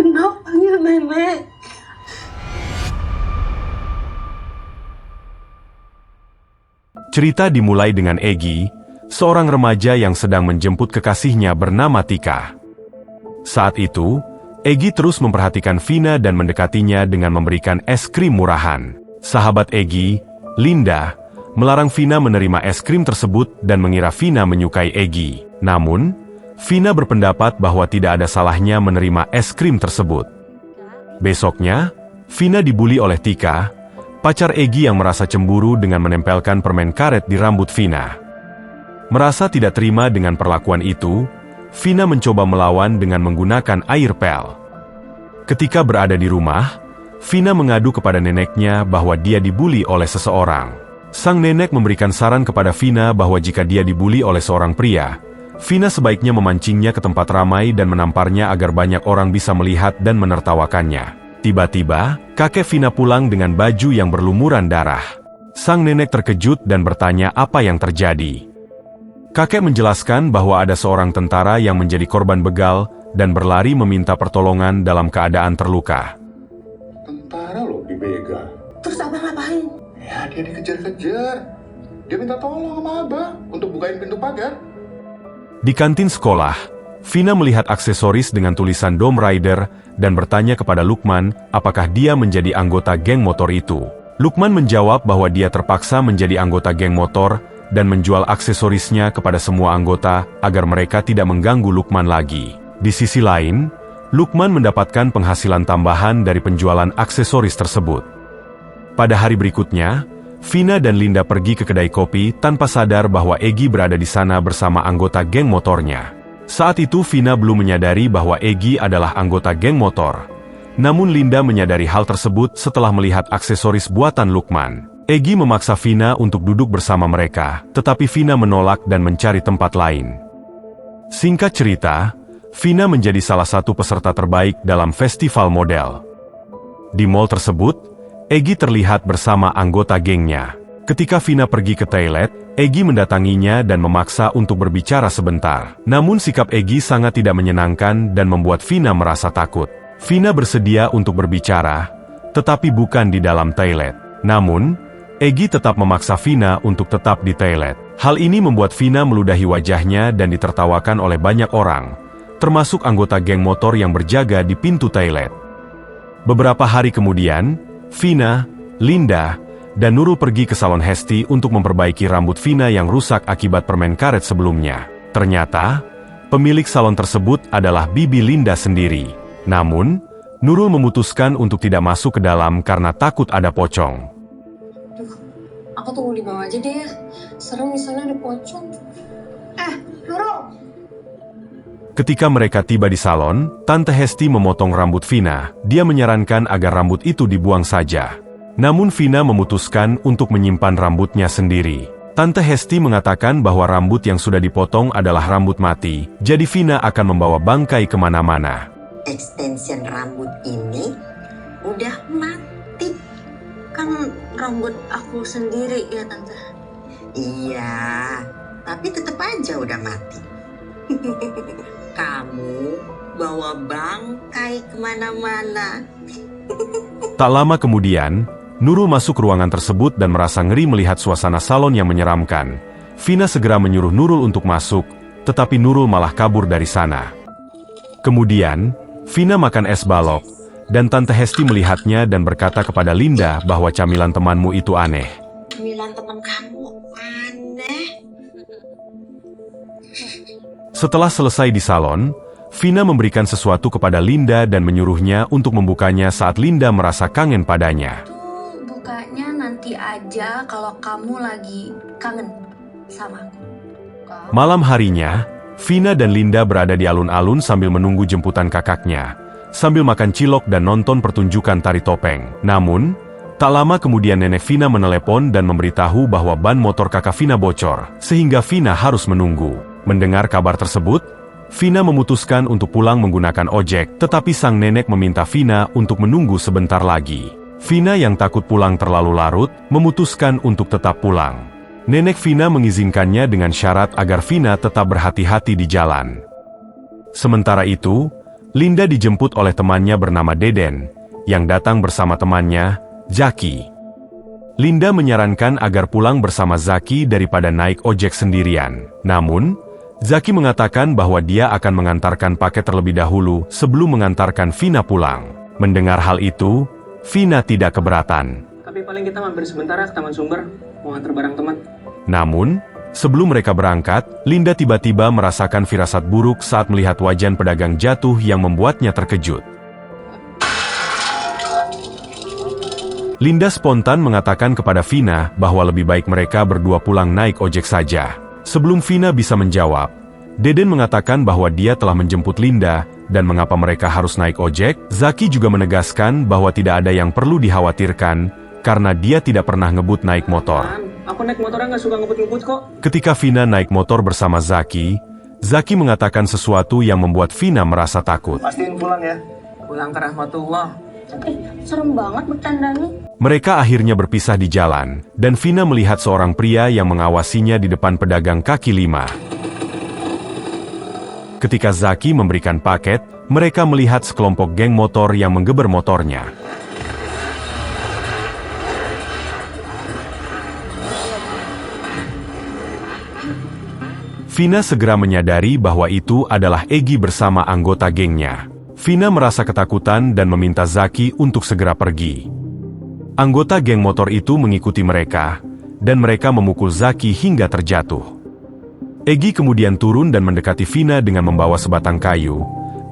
Nok panggil nenek. Cerita dimulai dengan Egy, seorang remaja yang sedang menjemput kekasihnya bernama Tika. Saat itu, Egy terus memperhatikan Vina dan mendekatinya dengan memberikan es krim murahan. Sahabat Egy, Linda, melarang Vina menerima es krim tersebut dan mengira Vina menyukai Egy. Namun, Vina berpendapat bahwa tidak ada salahnya menerima es krim tersebut. Besoknya, Vina dibuli oleh Tika, pacar Egy yang merasa cemburu dengan menempelkan permen karet di rambut Vina. Merasa tidak terima dengan perlakuan itu, Vina mencoba melawan dengan menggunakan air pel. Ketika berada di rumah, Vina mengadu kepada neneknya bahwa dia dibuli oleh seseorang. Sang nenek memberikan saran kepada Vina bahwa jika dia dibuli oleh seorang pria, Vina sebaiknya memancingnya ke tempat ramai dan menamparnya agar banyak orang bisa melihat dan menertawakannya. Tiba-tiba, kakek Vina pulang dengan baju yang berlumuran darah. Sang nenek terkejut dan bertanya apa yang terjadi. Kakek menjelaskan bahwa ada seorang tentara yang menjadi korban begal dan berlari meminta pertolongan dalam keadaan terluka. Tentara loh dibegal. Terus abang ngapain? Ya dia dikejar-kejar. Dia minta tolong sama abang untuk bukain pintu pagar. Di kantin sekolah, Vina melihat aksesoris dengan tulisan Dome Rider dan bertanya kepada Lukman apakah dia menjadi anggota geng motor itu. Lukman menjawab bahwa dia terpaksa menjadi anggota geng motor dan menjual aksesorisnya kepada semua anggota agar mereka tidak mengganggu Lukman lagi. Di sisi lain, Lukman mendapatkan penghasilan tambahan dari penjualan aksesoris tersebut. Pada hari berikutnya, Vina dan Linda pergi ke kedai kopi tanpa sadar bahwa Egy berada di sana bersama anggota geng motornya. Saat itu Vina belum menyadari bahwa Egy adalah anggota geng motor. Namun Linda menyadari hal tersebut setelah melihat aksesoris buatan Lukman. Egy memaksa Vina untuk duduk bersama mereka, tetapi Vina menolak dan mencari tempat lain. Singkat cerita, Vina menjadi salah satu peserta terbaik dalam festival model. Di mall tersebut, Egy terlihat bersama anggota gengnya. Ketika Vina pergi ke toilet, Egy mendatanginya dan memaksa untuk berbicara sebentar. Namun sikap Egy sangat tidak menyenangkan dan membuat Vina merasa takut. Vina bersedia untuk berbicara, tetapi bukan di dalam toilet. Namun, Egy tetap memaksa Vina untuk tetap di toilet. Hal ini membuat Vina meludahi wajahnya dan ditertawakan oleh banyak orang, termasuk anggota geng motor yang berjaga di pintu toilet. Beberapa hari kemudian, Vina, Linda, dan Nurul pergi ke salon Hesti untuk memperbaiki rambut Vina yang rusak akibat permen karet sebelumnya. Ternyata, pemilik salon tersebut adalah bibi Linda sendiri. Namun, Nurul memutuskan untuk tidak masuk ke dalam karena takut ada pocong. Aku tunggu di bawah aja deh. Serem misalnya ada pocong. Nurul. Ketika mereka tiba di salon, Tante Hesti memotong rambut Vina. Dia menyarankan agar rambut itu dibuang saja. Namun Vina memutuskan untuk menyimpan rambutnya sendiri. Tante Hesti mengatakan bahwa rambut yang sudah dipotong adalah rambut mati, jadi Vina akan membawa bangkai kemana-mana. Extension rambut ini udah mati. Kan rambut aku sendiri ya Tante. Iya, tapi tetap aja udah mati. Kamu bawa bangkai kemana-mana. Tak lama kemudian, Nurul masuk ruangan tersebut dan merasa ngeri melihat suasana salon yang menyeramkan. Vina segera menyuruh Nurul untuk masuk, tetapi Nurul malah kabur dari sana. Kemudian, Vina makan es balok, dan Tante Hesti melihatnya dan berkata kepada Linda bahwa camilan temanmu itu aneh. Camilan teman kamu aneh. Setelah selesai di salon, Vina memberikan sesuatu kepada Linda dan menyuruhnya untuk membukanya saat Linda merasa kangen padanya. Bukanya nanti aja kalau kamu lagi kangen sama aku. Malam harinya, Vina dan Linda berada di alun-alun sambil menunggu jemputan kakaknya, sambil makan cilok dan nonton pertunjukan tari topeng. Namun, tak lama kemudian nenek Vina menelepon dan memberitahu bahwa ban motor kakak Vina bocor, sehingga Vina harus menunggu. Mendengar kabar tersebut, Vina memutuskan untuk pulang menggunakan ojek, tetapi sang nenek meminta Vina untuk menunggu sebentar lagi. Vina yang takut pulang terlalu larut, memutuskan untuk tetap pulang. Nenek Vina mengizinkannya dengan syarat agar Vina tetap berhati-hati di jalan. Sementara itu, Linda dijemput oleh temannya bernama Deden, yang datang bersama temannya, Zaki. Linda menyarankan agar pulang bersama Zaki daripada naik ojek sendirian. Namun, Zaki mengatakan bahwa dia akan mengantarkan paket terlebih dahulu sebelum mengantarkan Vina pulang. Mendengar hal itu, Vina tidak keberatan. Tapi paling kita mampir sebentar ya ke Taman Sumber, mau antar barang teman. Namun, sebelum mereka berangkat, Linda tiba-tiba merasakan firasat buruk saat melihat wajan pedagang jatuh yang membuatnya terkejut. Linda spontan mengatakan kepada Vina bahwa lebih baik mereka berdua pulang naik ojek saja. Sebelum Vina bisa menjawab, Deden mengatakan bahwa dia telah menjemput Linda, dan mengapa mereka harus naik ojek. Zaki juga menegaskan bahwa tidak ada yang perlu dikhawatirkan, karena dia tidak pernah ngebut naik motor. Aku naik motornya nggak suka ngebut-ngebut kok. Ketika Vina naik motor bersama Zaki, Zaki mengatakan sesuatu yang membuat Vina merasa takut. Pastiin pulang ya. Pulang ke rahmatullah. Serem banget bertandanya. Mereka akhirnya berpisah di jalan, dan Vina melihat seorang pria yang mengawasinya di depan pedagang kaki lima. Ketika Zaki memberikan paket, mereka melihat sekelompok geng motor yang menggeber motornya. Vina segera menyadari bahwa itu adalah Egy bersama anggota gengnya. Vina merasa ketakutan dan meminta Zaki untuk segera pergi. Anggota geng motor itu mengikuti mereka, dan mereka memukul Zaki hingga terjatuh. Egy kemudian turun dan mendekati Vina dengan membawa sebatang kayu.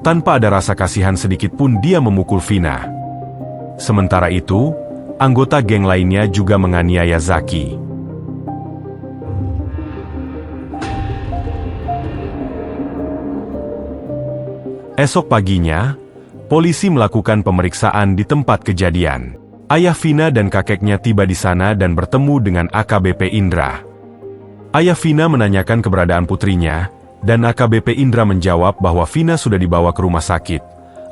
Tanpa ada rasa kasihan sedikit pun dia memukul Vina. Sementara itu, anggota geng lainnya juga menganiaya Zaki. Esok paginya, polisi melakukan pemeriksaan di tempat kejadian. Ayah Vina dan kakeknya tiba di sana dan bertemu dengan AKBP Indra. Ayah Vina menanyakan keberadaan putrinya, dan AKBP Indra menjawab bahwa Vina sudah dibawa ke rumah sakit,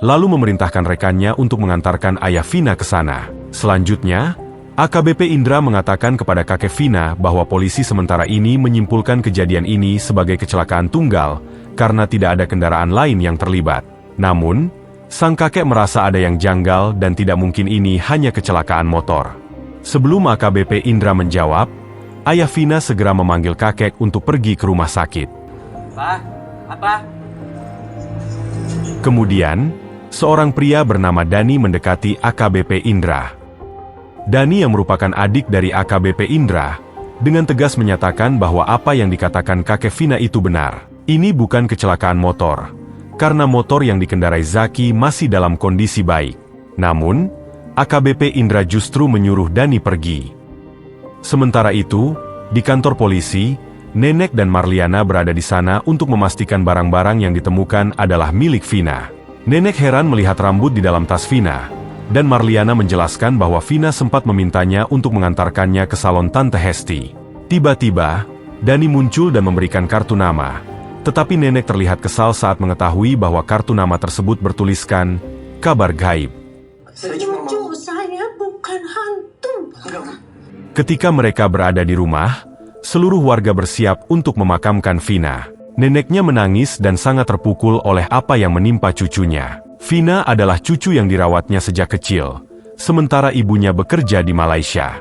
lalu memerintahkan rekannya untuk mengantarkan ayah Vina ke sana. Selanjutnya, AKBP Indra mengatakan kepada kakek Vina bahwa polisi sementara ini menyimpulkan kejadian ini sebagai kecelakaan tunggal, karena tidak ada kendaraan lain yang terlibat. Namun, sang kakek merasa ada yang janggal dan tidak mungkin ini hanya kecelakaan motor. Sebelum AKBP Indra menjawab, ayah Vina segera memanggil kakek untuk pergi ke rumah sakit. Pak, apa? Kemudian, seorang pria bernama Dani mendekati AKBP Indra. Dani yang merupakan adik dari AKBP Indra, dengan tegas menyatakan bahwa apa yang dikatakan kakek Vina itu benar. Ini bukan kecelakaan motor, karena motor yang dikendarai Zaki masih dalam kondisi baik. Namun, AKBP Indra justru menyuruh Dani pergi. Sementara itu, di kantor polisi, Nenek dan Marliana berada di sana untuk memastikan barang-barang yang ditemukan adalah milik Vina. Nenek heran melihat rambut di dalam tas Vina, dan Marliana menjelaskan bahwa Vina sempat memintanya untuk mengantarkannya ke salon Tante Hesti. Tiba-tiba, Dani muncul dan memberikan kartu nama. Tetapi Nenek terlihat kesal saat mengetahui bahwa kartu nama tersebut bertuliskan, kabar gaib. Cucu saya bukan hantu. Ketika mereka berada di rumah, seluruh warga bersiap untuk memakamkan Vina. Neneknya menangis dan sangat terpukul oleh apa yang menimpa cucunya. Vina adalah cucu yang dirawatnya sejak kecil, sementara ibunya bekerja di Malaysia.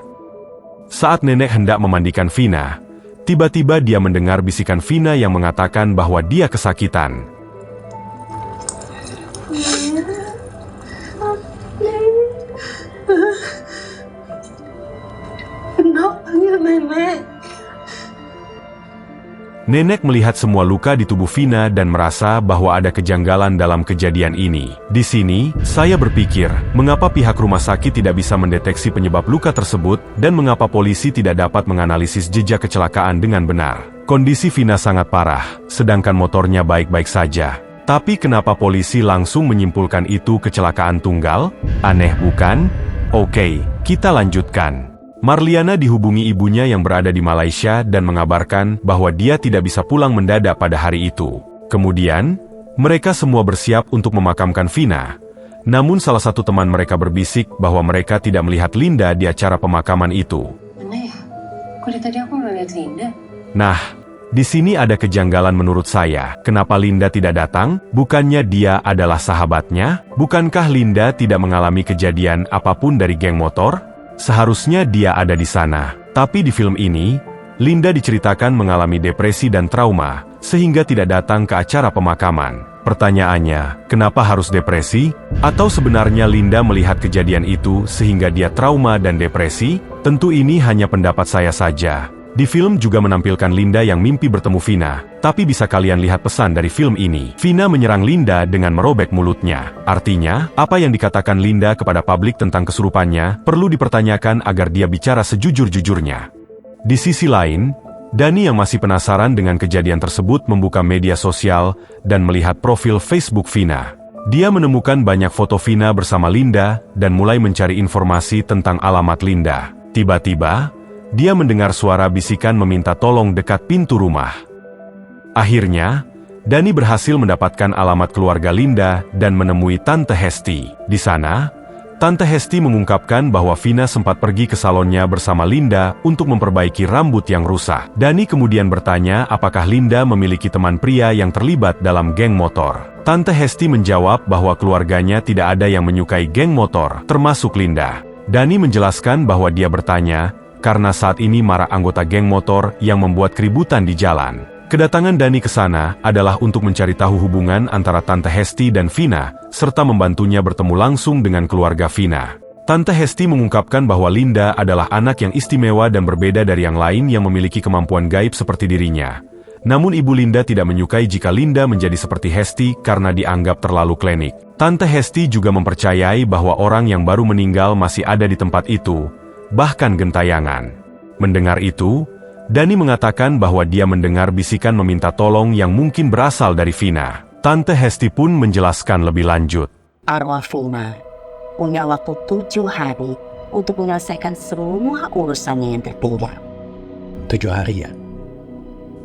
Saat nenek hendak memandikan Vina, tiba-tiba dia mendengar bisikan Vina yang mengatakan bahwa dia kesakitan. Kenapa ya nenek? Nenek melihat semua luka di tubuh Vina dan merasa bahwa ada kejanggalan dalam kejadian ini. Di sini, saya berpikir, mengapa pihak rumah sakit tidak bisa mendeteksi penyebab luka tersebut, dan mengapa polisi tidak dapat menganalisis jejak kecelakaan dengan benar. Kondisi Vina sangat parah, sedangkan motornya baik-baik saja. Tapi kenapa polisi langsung menyimpulkan itu kecelakaan tunggal? Aneh bukan? Oke, kita lanjutkan. Marliana dihubungi ibunya yang berada di Malaysia dan mengabarkan bahwa dia tidak bisa pulang mendadak pada hari itu. Kemudian, mereka semua bersiap untuk memakamkan Vina. Namun salah satu teman mereka berbisik bahwa mereka tidak melihat Linda di acara pemakaman itu. Mana ya? Kok Kok dari tadi aku nggak lihat Linda? Nah, di sini ada kejanggalan menurut saya. Kenapa Linda tidak datang? Bukannya dia adalah sahabatnya? Bukankah Linda tidak mengalami kejadian apapun dari geng motor? Seharusnya dia ada di sana. Tapi di film ini, Linda diceritakan mengalami depresi dan trauma, sehingga tidak datang ke acara pemakaman. Pertanyaannya, kenapa harus depresi? Atau sebenarnya Linda melihat kejadian itu sehingga dia trauma dan depresi? Tentu ini hanya pendapat saya saja. Di film juga menampilkan Linda yang mimpi bertemu Vina, tapi bisa kalian lihat pesan dari film ini. Vina menyerang Linda dengan merobek mulutnya. Artinya, apa yang dikatakan Linda kepada publik tentang kesurupannya perlu dipertanyakan agar dia bicara sejujur-jujurnya. Di sisi lain, Dani yang masih penasaran dengan kejadian tersebut membuka media sosial dan melihat profil Facebook Vina. Dia menemukan banyak foto Vina bersama Linda dan mulai mencari informasi tentang alamat Linda. Tiba-tiba, dia mendengar suara bisikan meminta tolong dekat pintu rumah. Akhirnya, Dani berhasil mendapatkan alamat keluarga Linda dan menemui Tante Hesti. Di sana, Tante Hesti mengungkapkan bahwa Vina sempat pergi ke salonnya bersama Linda untuk memperbaiki rambut yang rusak. Dani kemudian bertanya apakah Linda memiliki teman pria yang terlibat dalam geng motor. Tante Hesti menjawab bahwa keluarganya tidak ada yang menyukai geng motor, termasuk Linda. Dani menjelaskan bahwa dia bertanya karena saat ini marak anggota geng motor yang membuat keributan di jalan. Kedatangan Dani ke sana adalah untuk mencari tahu hubungan antara Tante Hesti dan Vina, serta membantunya bertemu langsung dengan keluarga Vina. Tante Hesti mengungkapkan bahwa Linda adalah anak yang istimewa dan berbeda dari yang lain yang memiliki kemampuan gaib seperti dirinya. Namun ibu Linda tidak menyukai jika Linda menjadi seperti Hesti karena dianggap terlalu klinik. Tante Hesti juga mempercayai bahwa orang yang baru meninggal masih ada di tempat itu, bahkan gentayangan. Mendengar itu, Dani mengatakan bahwa dia mendengar bisikan meminta tolong yang mungkin berasal dari Vina. Tante Hesti pun menjelaskan lebih lanjut. Arwah Vina punya waktu 7 hari untuk menyelesaikan semua urusannya yang tertinggal. 7 hari ya?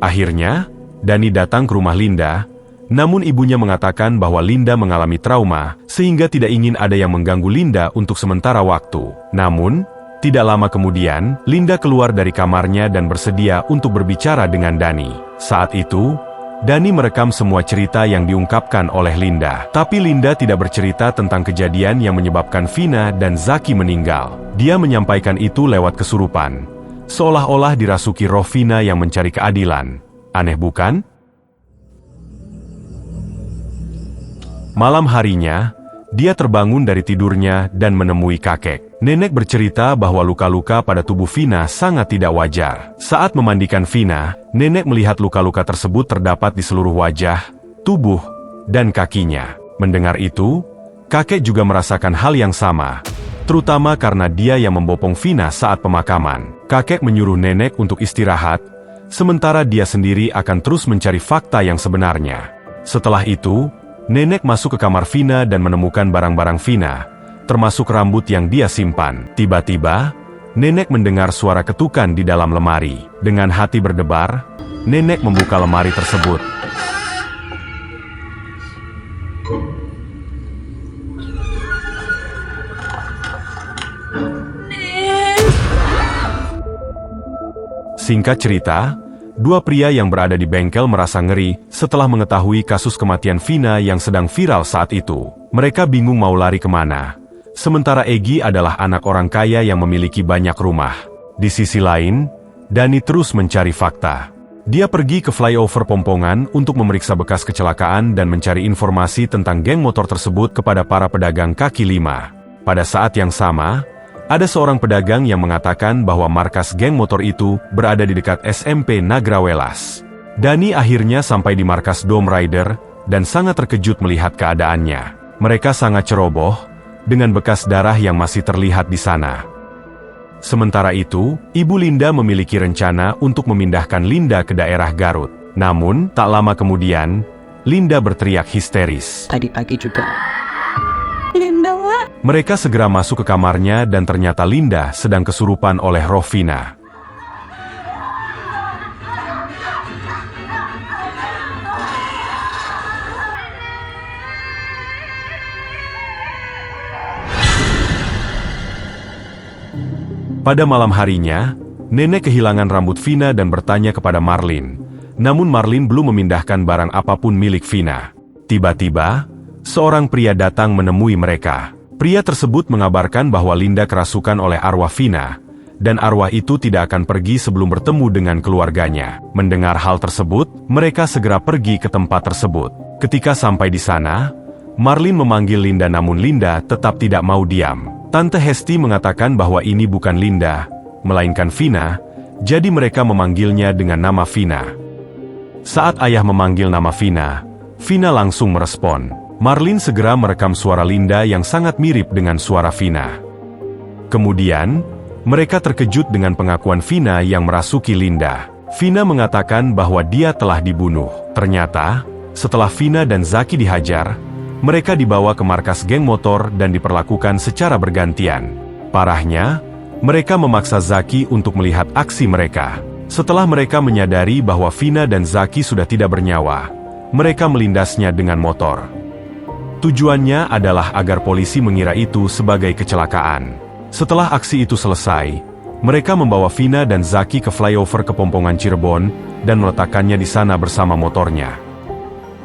Akhirnya, Dani datang ke rumah Linda, namun ibunya mengatakan bahwa Linda mengalami trauma, sehingga tidak ingin ada yang mengganggu Linda untuk sementara waktu. Namun, tidak lama kemudian, Linda keluar dari kamarnya dan bersedia untuk berbicara dengan Dani. Saat itu, Dani merekam semua cerita yang diungkapkan oleh Linda. Tapi Linda tidak bercerita tentang kejadian yang menyebabkan Vina dan Zaki meninggal. Dia menyampaikan itu lewat kesurupan. Seolah-olah dirasuki roh Vina yang mencari keadilan. Aneh bukan? Malam harinya, dia terbangun dari tidurnya dan menemui kakek. Nenek bercerita bahwa luka-luka pada tubuh Vina sangat tidak wajar. Saat memandikan Vina, nenek melihat luka-luka tersebut terdapat di seluruh wajah, tubuh, dan kakinya. Mendengar itu, kakek juga merasakan hal yang sama, terutama karena dia yang membopong Vina saat pemakaman. Kakek menyuruh nenek untuk istirahat, sementara dia sendiri akan terus mencari fakta yang sebenarnya. Setelah itu, nenek masuk ke kamar Vina dan menemukan barang-barang Vina, termasuk rambut yang dia simpan. Tiba-tiba, nenek mendengar suara ketukan di dalam lemari. Dengan hati berdebar, nenek membuka lemari tersebut. Singkat cerita, dua pria yang berada di bengkel merasa ngeri setelah mengetahui kasus kematian Vina yang sedang viral saat itu. Mereka bingung mau lari kemana. Sementara Egy adalah anak orang kaya yang memiliki banyak rumah. Di sisi lain, Dani terus mencari fakta. Dia pergi ke flyover Pompongan untuk memeriksa bekas kecelakaan dan mencari informasi tentang geng motor tersebut kepada para pedagang kaki lima. Pada saat yang sama, ada seorang pedagang yang mengatakan bahwa markas geng motor itu berada di dekat SMP Nagrawelas. Dani akhirnya sampai di markas Dome Rider dan sangat terkejut melihat keadaannya. Mereka sangat ceroboh, dengan bekas darah yang masih terlihat di sana. Sementara itu, Ibu Linda memiliki rencana untuk memindahkan Linda ke daerah Garut. Namun, tak lama kemudian, Linda berteriak histeris. Tadi pagi juga. Linda, Mereka segera masuk ke kamarnya dan ternyata Linda sedang kesurupan oleh roh Vina. Pada malam harinya, Nenek kehilangan rambut Vina dan bertanya kepada Marlin. Namun Marlin belum memindahkan barang apapun milik Vina. Tiba-tiba, seorang pria datang menemui mereka. Pria tersebut mengabarkan bahwa Linda kerasukan oleh arwah Vina, dan arwah itu tidak akan pergi sebelum bertemu dengan keluarganya. Mendengar hal tersebut, mereka segera pergi ke tempat tersebut. Ketika sampai di sana, Marlin memanggil Linda namun Linda tetap tidak mau diam. Tante Hesti mengatakan bahwa ini bukan Linda, melainkan Vina, jadi mereka memanggilnya dengan nama Vina. Saat ayah memanggil nama Vina, Vina langsung merespon. Marlin segera merekam suara Linda yang sangat mirip dengan suara Vina. Kemudian, mereka terkejut dengan pengakuan Vina yang merasuki Linda. Vina mengatakan bahwa dia telah dibunuh. Ternyata, setelah Vina dan Zaki dihajar, mereka dibawa ke markas geng motor dan diperlakukan secara bergantian. Parahnya, mereka memaksa Zaki untuk melihat aksi mereka. Setelah mereka menyadari bahwa Vina dan Zaki sudah tidak bernyawa, mereka melindasnya dengan motor. Tujuannya adalah agar polisi mengira itu sebagai kecelakaan. Setelah aksi itu selesai, mereka membawa Vina dan Zaki ke flyover Kepompongan Cirebon dan meletakkannya di sana bersama motornya.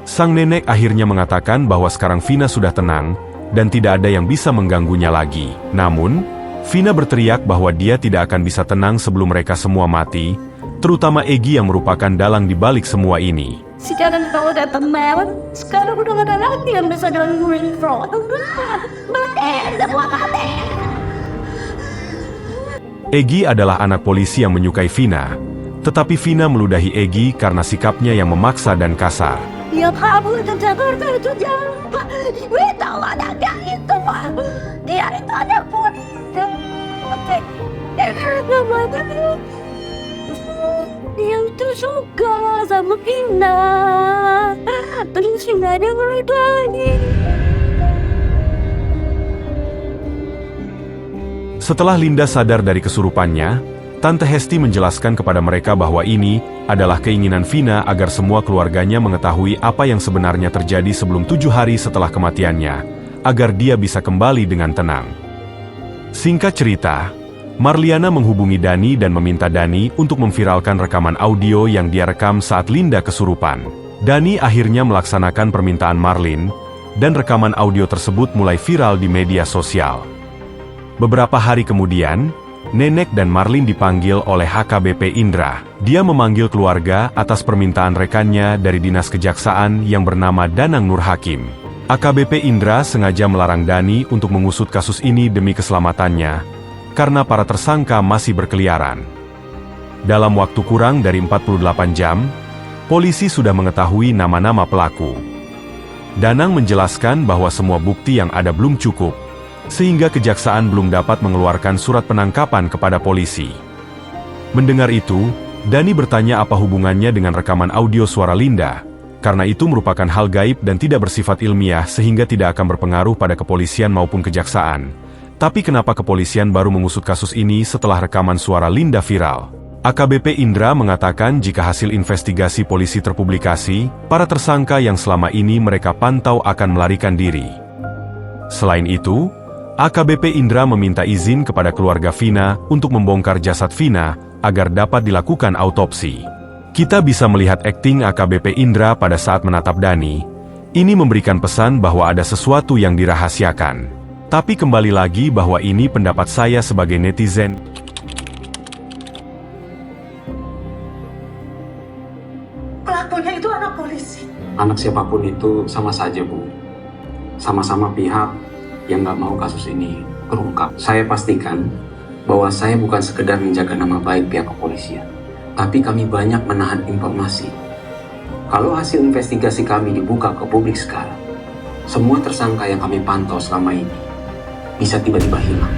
Sang nenek akhirnya mengatakan bahwa sekarang Vina sudah tenang dan tidak ada yang bisa mengganggunya lagi. Namun, Vina berteriak bahwa dia tidak akan bisa tenang sebelum mereka semua mati, terutama Egy yang merupakan dalang di balik semua ini. Sekarang kalau udah tenang, sekarang udah gak ada lagi yang bisa gangguin Frog. Egy adalah anak polisi yang menyukai Vina, tetapi Vina meludahi Egy karena sikapnya yang memaksa dan kasar. Ya kamu ke Jakarta itu jauh. Gue tahu anaknya itu. Dia itu anak polisi. Dia itu suka sama Vina. Terus Vina dia lagi. Setelah Linda sadar dari kesurupannya, Tante Hesti menjelaskan kepada mereka bahwa ini adalah keinginan Vina agar semua keluarganya mengetahui apa yang sebenarnya terjadi sebelum 7 hari setelah kematiannya, agar dia bisa kembali dengan tenang. Singkat cerita, Marliana menghubungi Dani dan meminta Dani untuk memviralkan rekaman audio yang dia rekam saat Linda kesurupan. Dani akhirnya melaksanakan permintaan Marlin, dan rekaman audio tersebut mulai viral di media sosial. Beberapa hari kemudian, Nenek dan Marlin dipanggil oleh HKBP Indra. Dia memanggil keluarga atas permintaan rekannya dari Dinas Kejaksaan yang bernama Danang Nur Hakim. AKBP Indra sengaja melarang Dani untuk mengusut kasus ini demi keselamatannya, karena para tersangka masih berkeliaran. Dalam waktu kurang dari 48 jam, polisi sudah mengetahui nama-nama pelaku. Danang menjelaskan bahwa semua bukti yang ada belum cukup, sehingga kejaksaan belum dapat mengeluarkan surat penangkapan kepada polisi. Mendengar itu, Dani bertanya apa hubungannya dengan rekaman audio suara Linda, karena itu merupakan hal gaib dan tidak bersifat ilmiah sehingga tidak akan berpengaruh pada kepolisian maupun kejaksaan. Tapi kenapa kepolisian baru mengusut kasus ini setelah rekaman suara Linda viral? AKBP Indra mengatakan jika hasil investigasi polisi terpublikasi, para tersangka yang selama ini mereka pantau akan melarikan diri. Selain itu, AKBP Indra meminta izin kepada keluarga Vina untuk membongkar jasad Vina agar dapat dilakukan autopsi. Kita bisa melihat akting AKBP Indra pada saat menatap Dani. Ini memberikan pesan bahwa ada sesuatu yang dirahasiakan. Tapi kembali lagi bahwa ini pendapat saya sebagai netizen. Pelakunya itu anak polisi. Anak siapapun itu sama saja, Bu. Sama-sama pihak yang nggak mau kasus ini terungkap. Saya pastikan bahwa saya bukan sekedar menjaga nama baik pihak kepolisian, tapi kami banyak menahan informasi. Kalau hasil investigasi kami dibuka ke publik sekarang, semua tersangka yang kami pantau selama ini bisa tiba-tiba hilang.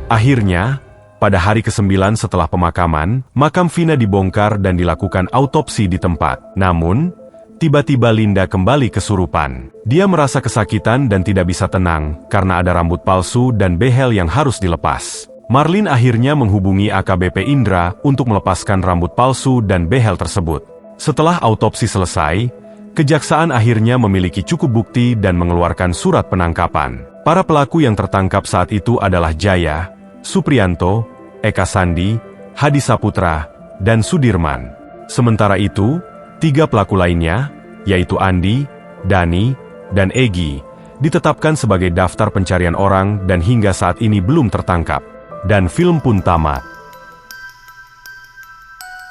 Akhirnya, pada hari ke-9 setelah pemakaman, makam Vina dibongkar dan dilakukan autopsi di tempat. Namun, tiba-tiba Linda kembali kesurupan. Dia merasa kesakitan dan tidak bisa tenang, karena ada rambut palsu dan behel yang harus dilepas. Marlin akhirnya menghubungi AKBP Indra untuk melepaskan rambut palsu dan behel tersebut. Setelah autopsi selesai, kejaksaan akhirnya memiliki cukup bukti dan mengeluarkan surat penangkapan. Para pelaku yang tertangkap saat itu adalah Jaya, Supriyanto, Eka Sandi, Hadi Saputra, dan Sudirman. Sementara itu, 3 pelaku lainnya, yaitu Andi, Dani, dan Egi, ditetapkan sebagai daftar pencarian orang dan hingga saat ini belum tertangkap. Dan film pun tamat.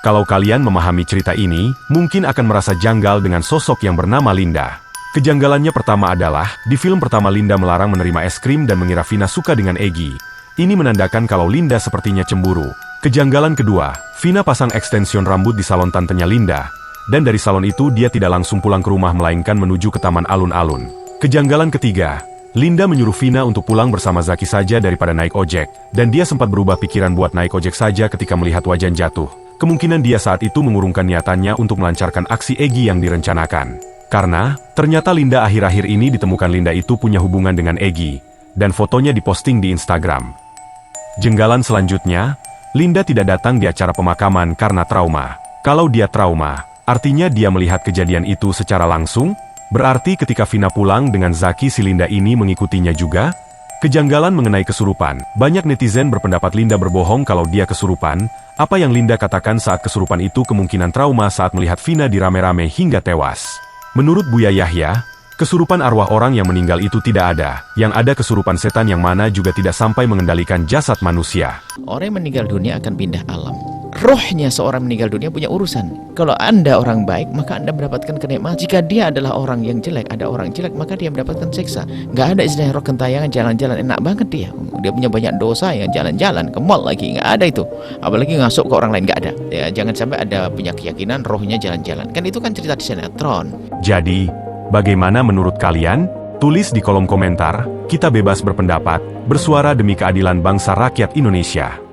Kalau kalian memahami cerita ini, mungkin akan merasa janggal dengan sosok yang bernama Linda. Kejanggalannya pertama adalah, di film pertama Linda melarang menerima es krim dan mengira Vina suka dengan Egi. Ini menandakan kalau Linda sepertinya cemburu. Kejanggalan kedua, Vina pasang ekstension rambut di salon tantenya Linda. Dan dari salon itu dia tidak langsung pulang ke rumah melainkan menuju ke taman alun-alun. Kejanggalan ketiga, Linda menyuruh Vina untuk pulang bersama Zaki saja daripada naik ojek. Dan dia sempat berubah pikiran buat naik ojek saja ketika melihat Wajan jatuh. Kemungkinan dia saat itu mengurungkan niatannya untuk melancarkan aksi Egi yang direncanakan. Karena, ternyata Linda akhir-akhir ini ditemukan Linda itu punya hubungan dengan Egi. Dan fotonya diposting di Instagram. Jenggalan selanjutnya, Linda tidak datang di acara pemakaman karena trauma. Kalau dia trauma, artinya dia melihat kejadian itu secara langsung? Berarti ketika Vina pulang dengan Zaki si Linda ini mengikutinya juga? Kejanggalan mengenai kesurupan. Banyak netizen berpendapat Linda berbohong kalau dia kesurupan. Apa yang Linda katakan saat kesurupan itu kemungkinan trauma saat melihat Vina dirame-rame hingga tewas. Menurut Buya Yahya, kesurupan arwah orang yang meninggal itu tidak ada. Yang ada kesurupan setan yang mana juga tidak sampai mengendalikan jasad manusia. Orang yang meninggal dunia akan pindah alam. Rohnya seorang meninggal dunia punya urusan. Kalau Anda orang baik, maka Anda mendapatkan kenikmatan. Jika dia adalah orang yang jelek, ada orang jelek, maka dia mendapatkan siksa. Nggak ada istilahnya roh gentayangan jalan-jalan enak banget dia. Dia punya banyak dosa yang jalan-jalan ke mall lagi, nggak ada itu. Apalagi ngasuk ke orang lain, nggak ada. Ya, jangan sampai ada punya keyakinan rohnya jalan-jalan. Kan itu kan cerita di sinetron. Jadi, bagaimana menurut kalian? Tulis di kolom komentar. Kita bebas berpendapat, bersuara demi keadilan bangsa rakyat Indonesia.